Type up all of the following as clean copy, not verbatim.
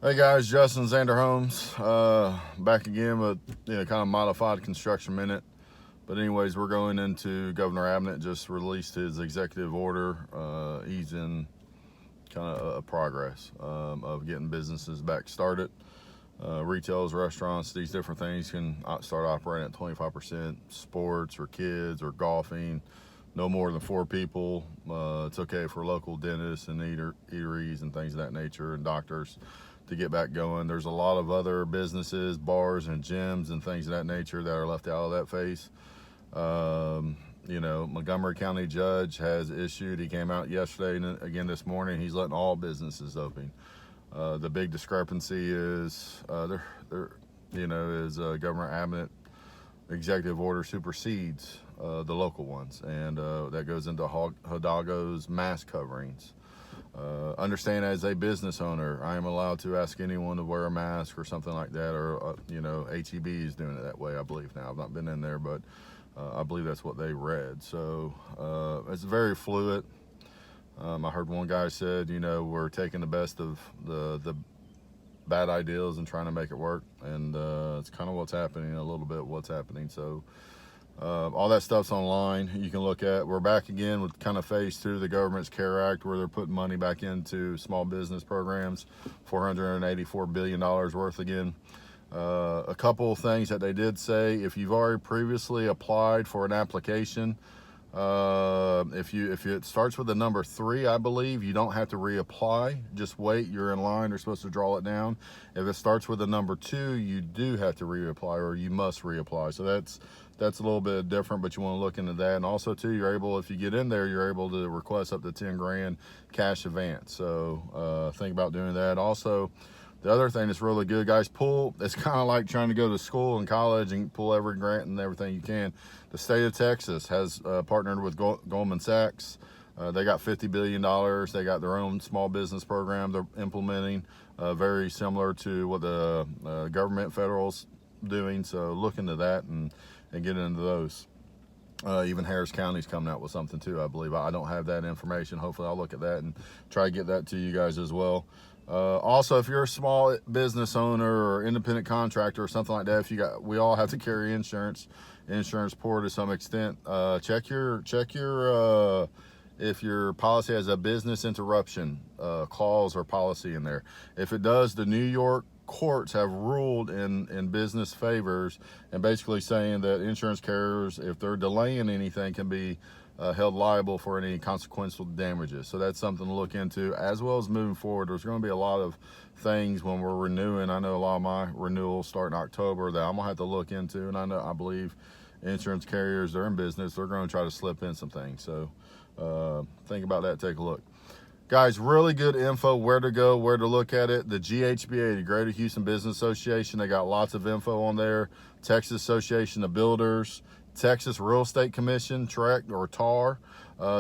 Hey guys, Justin Xander Holmes, back again with kind of modified construction minute. But anyways, we're going into Governor Abbott just released his executive order. He's in kind of a progress of getting businesses back started. Retails, restaurants, these different things can start operating at 25%. Sports or kids or golfing, no more than 4 people. It's okay for local dentists and eateries and things of that nature, and doctors to get back going. There's a lot of other businesses, bars and gyms and things of that nature that are left out of that phase. Montgomery County judge has issued, he came out yesterday and again this morning, he's letting all businesses open. The big discrepancy is Governor Abbott executive order supersedes the local ones, and that goes into Hidalgo's mask coverings. Understand, as a business owner, I am allowed to ask anyone to wear a mask or something like that, or HEB is doing it that way, I believe now. I've not been in there, but I believe that's what they read. So it's very fluid. I heard one guy said, we're taking the best of the bad ideas and trying to make it work, and it's kind of what's happening, a little bit what's happening. So all that stuff's online. You can look at. We're back again with kind of phase 2 of the government's CARE Act, where they're putting money back into small business programs, $484 billion worth again. A couple of things that they did say: if you've already previously applied for an application, if it starts with the number 3, I believe, you don't have to reapply. Just wait. You're in line. They're supposed to draw it down. If it starts with the number 2, you do have to reapply, or you must reapply. So that's a little bit different, but you want to look into that. And also too, you're able, if you get in there, you're able to request up to 10 grand cash advance. So think about doing that. Also, the other thing that's really good, guys, it's kind of like trying to go to school and college and pull every grant and everything you can. The state of Texas has partnered with Goldman Sachs. They got $50 billion. They got their own small business program they're implementing, very similar to what the government federal's doing. So look into that and get into those. Even Harris County's coming out with something too, I believe. I don't have that information. Hopefully I'll look at that and try to get that to you guys as well. Also, if you're a small business owner or independent contractor or something like that, we all have to carry insurance poor to some extent. Check your if your policy has a business interruption clause or policy in there. If it does, the New York courts have ruled in business favors, and basically saying that insurance carriers, if they're delaying anything, can be held liable for any consequential damages. So that's something to look into, as well as moving forward. There's going to be a lot of things when we're renewing. I know a lot of my renewals start in October that I'm gonna have to look into, and I believe insurance carriers, they're in business, they're going to try to slip in some things. So think about that. Take a look. Guys, really good info, where to go, where to look at it. The GHBA, the Greater Houston Business Association, they got lots of info on there. Texas Association of Builders, Texas Real Estate Commission, TREC or TAR,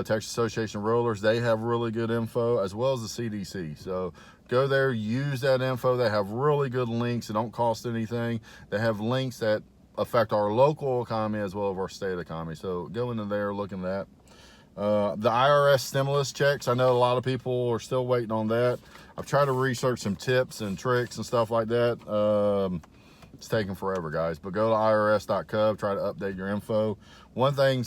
Texas Association of Realtors, they have really good info, as well as the CDC. So go there, use that info. They have really good links that don't cost anything. They have links that affect our local economy as well as our state economy. So go into there, look in that. The IRS stimulus checks, I know a lot of people are still waiting on that. I've tried to research some tips and tricks and stuff like that. It's taking forever, guys, but go to irs.gov, try to update your info. One thing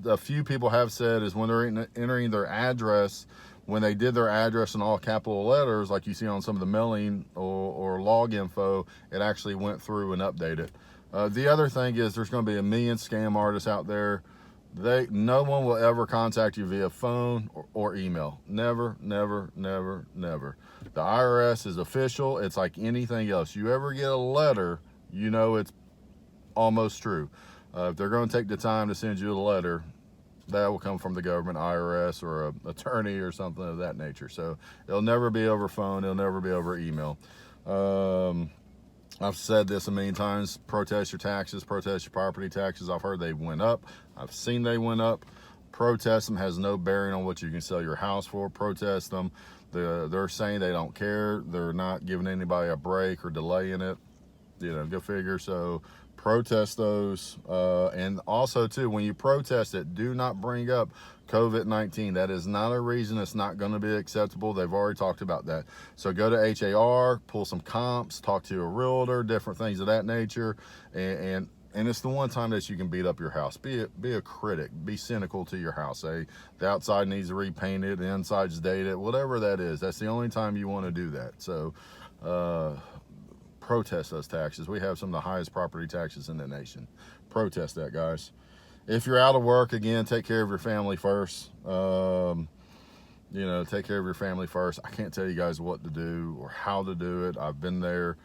a few people have said is when they're entering their address, when they did their address in all capital letters, like you see on some of the mailing or log info, it actually went through and updated. The other thing is there's going to be a million scam artists out there. No one will ever contact you via phone or email. Never, never, never, never. The IRS is official. It's like anything else. You ever get a letter, it's almost true. If they're going to take the time to send you a letter, that will come from the government, IRS, or an attorney or something of that nature. So it'll never be over phone. It'll never be over email. I've said this a million times: protest your taxes, protest your property taxes. I've heard they went up. I've seen they went up. Protest them has no bearing on what you can sell your house for. Protest them. They're saying they don't care. They're not giving anybody a break or delaying it. Go figure. So protest those. And also, too, when you protest it, do not bring up COVID-19. That is not a reason it's not going to be acceptable. They've already talked about that. So go to HAR, pull some comps, talk to a realtor, different things of that nature. And it's the one time that you can beat up your house. Be a critic. Be cynical to your house. Say the outside needs to repainted, the inside's dated, whatever that is. That's the only time you want to do that. So protest those taxes. We have some of the highest property taxes in the nation. Protest that, guys. If you're out of work, again, take care of your family first. Take care of your family first. I can't tell you guys what to do or how to do it. I've been there.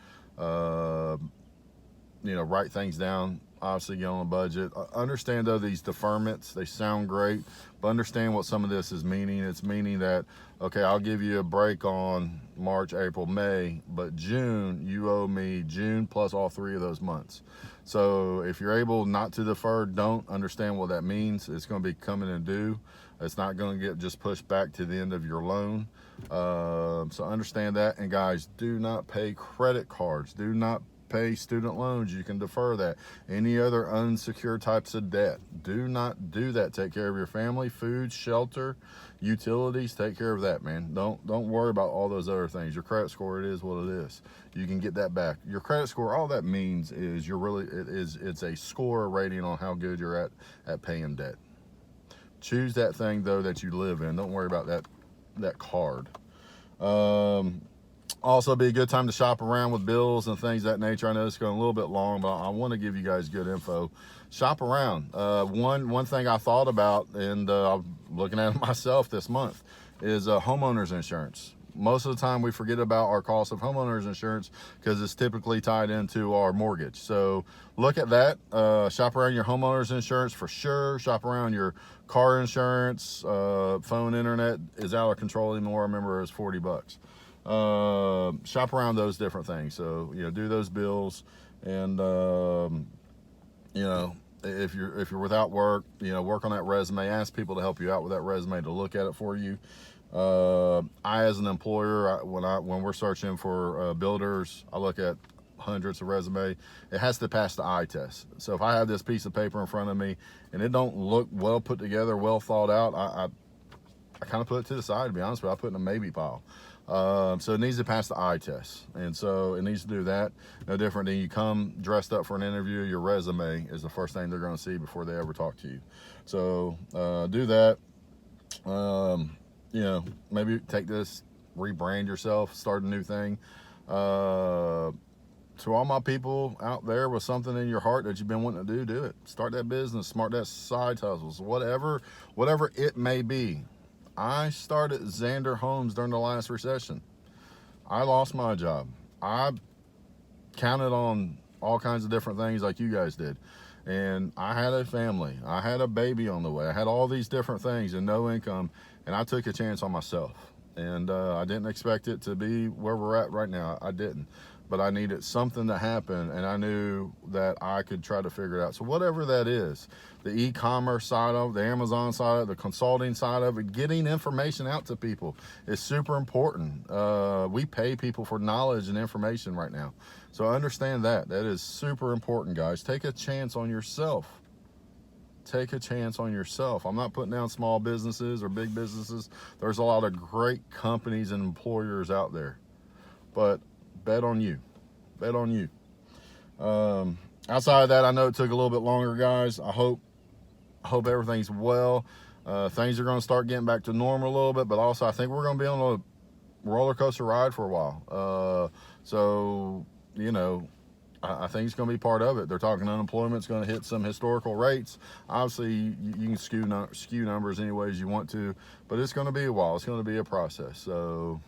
Write things down, obviously get on a budget. Understand, though, these deferments, they sound great, but understand what some of this is meaning. It's meaning that, okay, I'll give you a break on March, April, May, but June, you owe me June plus all 3 of those months. So if you're able not to defer, don't understand what that means. It's going to be coming and due. It's not going to get just pushed back to the end of your loan. So understand that. And guys, do not pay credit cards. Do not pay student loans. You can defer that. Any other unsecured types of debt, do not do that. Take care of your family, food, shelter, utilities. Take care of that, man. Don't worry about all those other things. Your credit score, it is what it is. You can get that back. Your credit score, all that means is it's a score, rating on how good you're at paying debt. Choose that thing, though, that you live in. Don't worry about that card. Also, be a good time to shop around with bills and things of that nature. I know it's going a little bit long, but I want to give you guys good info. Shop around. One thing I thought about, and I'm looking at it myself this month, is homeowners insurance. Most of the time we forget about our cost of homeowners insurance because it's typically tied into our mortgage. So look at that. Shop around your homeowners insurance for sure. Shop around your car insurance. Phone, internet is out of control anymore. I remember it was $40. Shop around those different things. So do those bills, and if you're without work, work on that resume. Ask people to help you out with that resume, to look at it for you. I, as an employer, when we're searching for builders, I look at hundreds of resume. It has to pass the eye test. So if I have this piece of paper in front of me and it don't look well put together, well thought out, I kind of put it to the side. To be honest with you, I put it in a maybe pile. So it needs to pass the eye test, and so it needs to do that. No different than you come dressed up for an interview. Your resume is the first thing they're going to see before they ever talk to you. So do that. Maybe take this, rebrand yourself, start a new thing. To all my people out there with something in your heart that you've been wanting to do it. Start that business, start that side hustles, whatever it may be. I started Xander Homes during the last recession. I lost my job. I counted on all kinds of different things like you guys did. And I had a family. I had a baby on the way. I had all these different things and no income. And I took a chance on myself. And I didn't expect it to be where we're at right now. I didn't. But I needed something to happen, and I knew that I could try to figure it out. So whatever that is, the e-commerce side of it, the Amazon side of it, the consulting side of it, getting information out to people is super important. We pay people for knowledge and information right now. So understand that. That is super important, guys. Take a chance on yourself. Take a chance on yourself. I'm not putting down small businesses or big businesses. There's a lot of great companies and employers out there. But bet on you. Bet on you. Outside of that, I know it took a little bit longer, guys. I hope everything's well. Things are going to start getting back to normal a little bit, but also I think we're going to be on a roller coaster ride for a while. I think it's going to be part of it. They're talking unemployment's going to hit some historical rates. Obviously, you can skew numbers any ways you want to, but it's going to be a while. It's going to be a process. So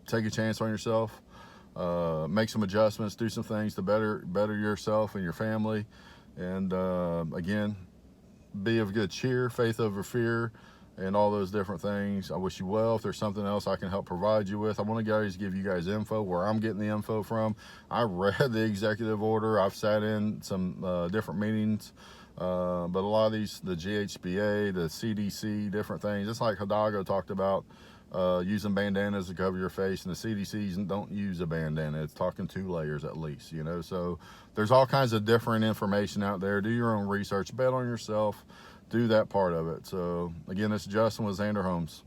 take a chance on yourself. Make some adjustments. Do some things to better yourself and your family. And again, be of good cheer, faith over fear, and all those different things. I wish you well. If there's something else I can help provide you with, I want to give you guys info where I'm getting the info from. I read the executive order. I've sat in some different meetings, but a lot of these, the GHBA, the CDC, different things, just like Hidalgo talked about, using bandanas to cover your face, and the CDCs don't use a bandana. It's talking 2 layers at least, you know. So there's all kinds of different information out there. Do your own research, bet on yourself, do that part of it. So again, this is Justin with Zander Homes.